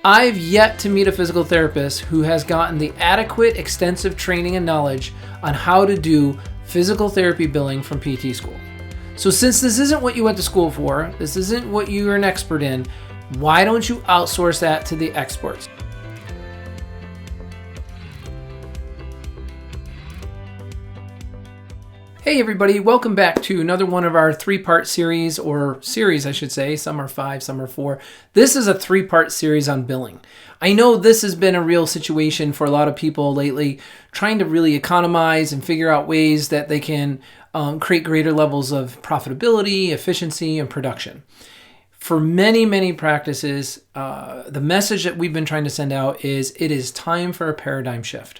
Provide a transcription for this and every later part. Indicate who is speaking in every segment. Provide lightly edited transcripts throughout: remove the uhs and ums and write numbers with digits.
Speaker 1: I've yet to meet a physical therapist who has gotten the adequate, extensive training and knowledge on how to do physical therapy billing from PT school. So since this isn't what you went to school for, this isn't what you're an expert in, why don't you outsource that to the experts? Hey everybody, welcome back to another one of our three-part series, or series I should say. Some are 5, some are 4. This is a three-part series on billing. I know this has been a real situation for a lot of people lately, trying to really economize and figure out ways that they can create greater levels of profitability, efficiency, and production. For many practices, the message that we've been trying to send out is it is time for a paradigm shift.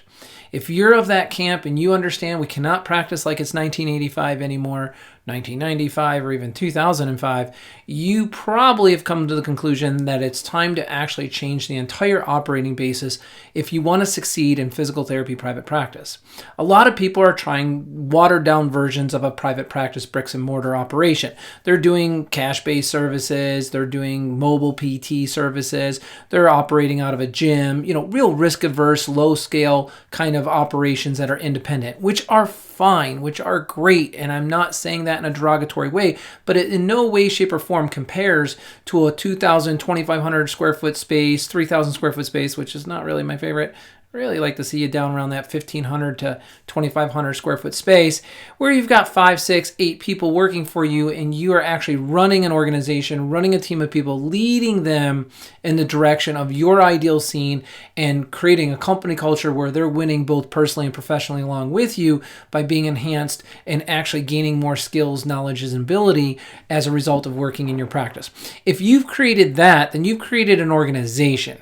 Speaker 1: If you're of that camp and you understand we cannot practice like it's 1985 anymore, 1995, or even 2005, you probably have come to the conclusion that it's time to actually change the entire operating basis if you want to succeed in physical therapy private practice. A lot of people are trying watered down versions of a private practice bricks and mortar operation. They're doing cash-based services, they're doing mobile PT services, they're operating out of a gym, real risk-averse, low-scale kind of operations that are independent, which are fine, which are great, and I'm not saying that in a derogatory way, but it in no way, shape, or form compares to a 2,000, 2,500 square foot space, 3,000 square foot space, which is not really my favorite. I really like to see you down around that 1,500 to 2,500 square foot space where you've got 5, 6, 8 people working for you and you are actually running an organization, running a team of people, leading them in the direction of your ideal scene and creating a company culture where they're winning both personally and professionally along with you by being enhanced and actually gaining more skills, knowledge, and ability as a result of working in your practice. If you've created that, then you've created an organization,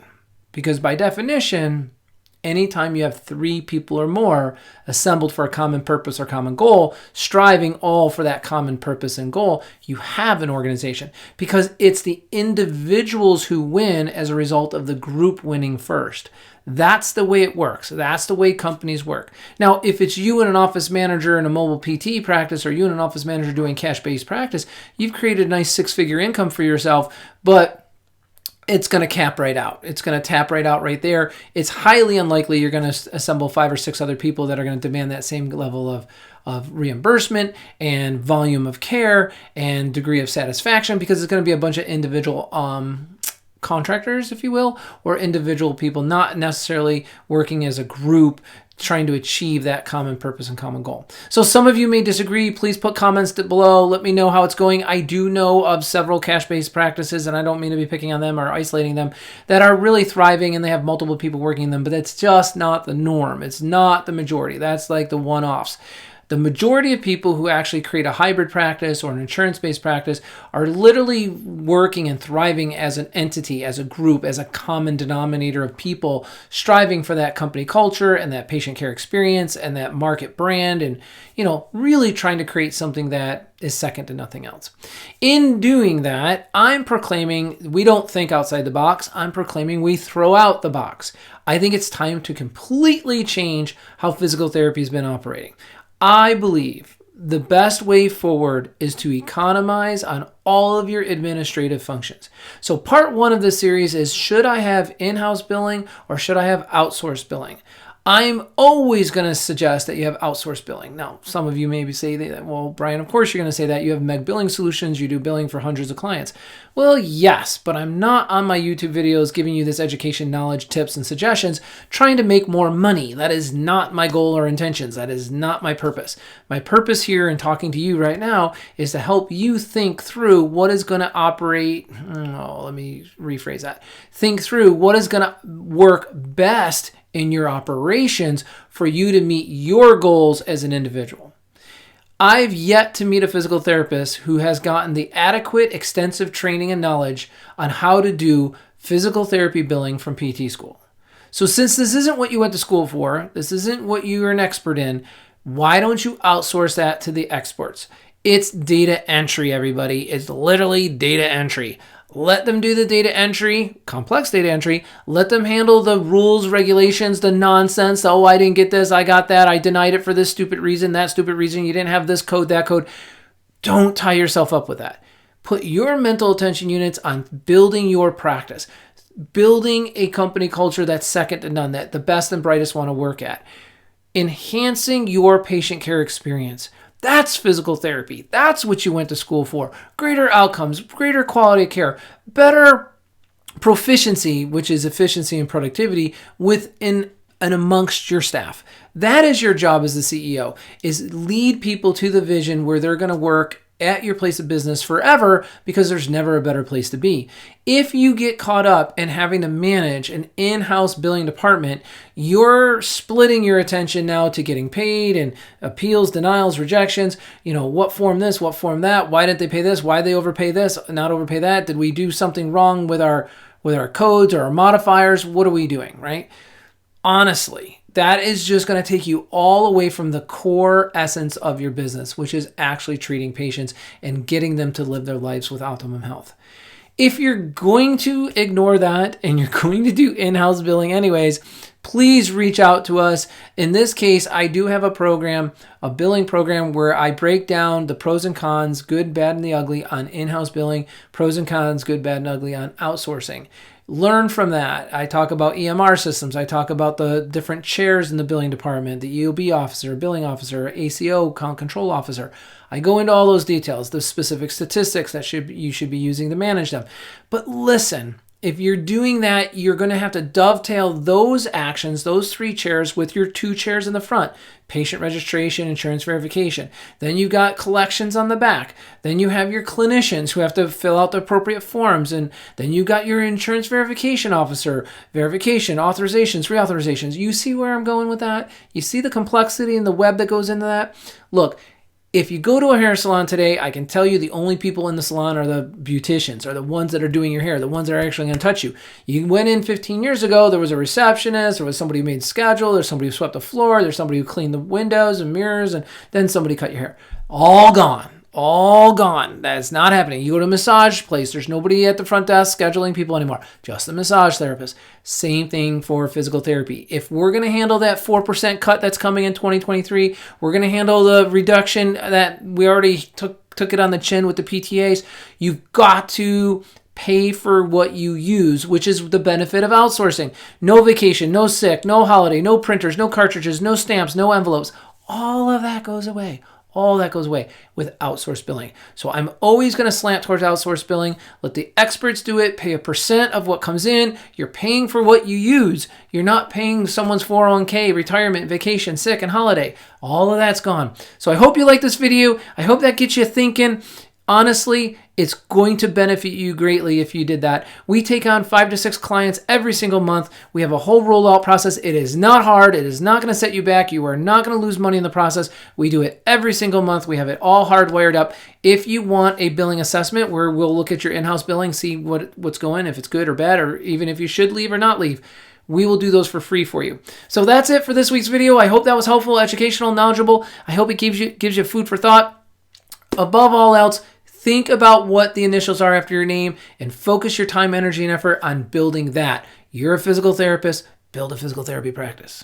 Speaker 1: because by definition, anytime you have 3 people or more assembled for a common purpose or common goal, striving all for that common purpose and goal, you have an organization, because it's the individuals who win as a result of the group winning first. That's the way it works. That's the way companies work. Now, if it's you and an office manager in a mobile PT practice, or you and an office manager doing cash-based practice, you've created a nice 6-figure income for yourself, but it's going to cap right out. It's going to tap right out right there. It's highly unlikely you're going to assemble 5 or 6 other people that are going to demand that same level of reimbursement and volume of care and degree of satisfaction, because it's going to be a bunch of individual contractors, if you will, or individual people not necessarily working as a group trying to achieve that common purpose and common goal. So some of you may disagree. Please put comments below. Let me know how it's going. I do know of several cash-based practices, and I don't mean to be picking on them or isolating them, that are really thriving and they have multiple people working in them, but that's just not the norm. It's not the majority. That's like the one-offs. The majority of people who actually create a hybrid practice or an insurance-based practice are literally working and thriving as an entity, as a group, as a common denominator of people striving for that company culture and that patient care experience and that market brand, and really trying to create something that is second to nothing else. In doing that, I'm proclaiming we don't think outside the box. I'm proclaiming we throw out the box. I think it's time to completely change how physical therapy has been operating. I believe the best way forward is to economize on all of your administrative functions. So part 1 of this series is, should I have in-house billing or should I have outsourced billing? I'm always going to suggest that you have outsourced billing. Now, some of you maybe say that, well, Brian, of course you're going to say that. You have Meg Billing Solutions. You do billing for hundreds of clients. Well, yes, but I'm not on my YouTube videos giving you this education, knowledge, tips, and suggestions trying to make more money. That is not my goal or intentions. That is not my purpose. My purpose here in talking to you right now is to help you think through what is going to operate. Let me rephrase that. Think through what is going to work best in your operations for you to meet your goals as an individual. I've yet to meet a physical therapist who has gotten the adequate, extensive training and knowledge on how to do physical therapy billing from PT school. So since this isn't what you went to school for, this isn't what you're an expert in, why don't you outsource that to the experts? It's data entry, everybody. It's literally data entry. Let them do the data entry, complex data entry. Let them handle the rules, regulations, the nonsense. Oh, I didn't get this. I got that. I denied it for this stupid reason, that stupid reason. You didn't have this code, that code. Don't tie yourself up with that. Put your mental attention units on building your practice. building a company culture that's second to none, that the best and brightest want to work at, enhancing your patient care experience. That's physical therapy. That's what you went to school for. Greater outcomes, greater quality of care, better proficiency, which is efficiency and productivity within and amongst your staff. That is your job as the CEO, is lead people to the vision where they're going to work at your place of business forever, because there's never a better place to be. If you get caught up in having to manage an in-house billing department, you're splitting your attention now to getting paid and appeals, denials, rejections. What form this, what form that? Why didn't they pay this? Why did they overpay this, not overpay that? Did we do something wrong with our codes or our modifiers? What are we doing, right? Honestly, that is just going to take you all away from the core essence of your business, which is actually treating patients and getting them to live their lives with optimum health. If you're going to ignore that and you're going to do in-house billing anyways, please reach out to us. In this case, I do have a billing program where I break down the pros and cons, good, bad, and the ugly on in-house billing, pros and cons, good, bad, and ugly on outsourcing. Learn from that. I talk about EMR systems. I talk about the different chairs in the billing department, the EOB officer, billing officer, ACO, account control officer. I go into all those details, the specific statistics that you should be using to manage them. But listen, if you're doing that, you're going to have to dovetail those actions, those 3 chairs, with your 2 chairs in the front. Patient registration, insurance verification. Then you've got collections on the back. Then you have your clinicians who have to fill out the appropriate forms. And then you got your insurance verification officer, verification, authorizations, reauthorizations. You see where I'm going with that? You see the complexity and the web that goes into that? Look, if you go to a hair salon today, I can tell you the only people in the salon are the beauticians, are the ones that are doing your hair, the ones that are actually going to touch you. You went in 15 years ago, there was a receptionist, there was somebody who made schedule, there's somebody who swept the floor, there's somebody who cleaned the windows and mirrors, and then somebody cut your hair. All gone. All gone. That's not happening. You go to a massage place, there's nobody at the front desk scheduling people anymore. Just the massage therapist. Same thing for physical therapy. If we're going to handle that 4% cut that's coming in 2023, we're going to handle the reduction that we already took it on the chin with the PTAs. You've got to pay for what you use, which is the benefit of outsourcing. No vacation, no sick, no holiday, no printers, no cartridges, no stamps, no envelopes. All of that goes away. All that goes away with outsourced billing. So I'm always going to slant towards outsourced billing. Let the experts do it. Pay a % of what comes in. You're paying for what you use. You're not paying someone's 401k, retirement, vacation, sick, and holiday. All of that's gone. So I hope you like this video. I hope that gets you thinking. Honestly, it's going to benefit you greatly if you did that. We take on 5 to 6 clients every single month. We have a whole rollout process. It is not hard. It is not going to set you back. You are not going to lose money in the process. We do it every single month. We have it all hardwired up. If you want a billing assessment where we'll look at your in-house billing, see what's going, if it's good or bad, or even if you should leave or not leave, we will do those for free for you. So that's it for this week's video. I hope that was helpful, educational, knowledgeable. I hope it gives you food for thought. Above all else, think about what the initials are after your name and focus your time, energy, and effort on building that. You're a physical therapist. Build a physical therapy practice.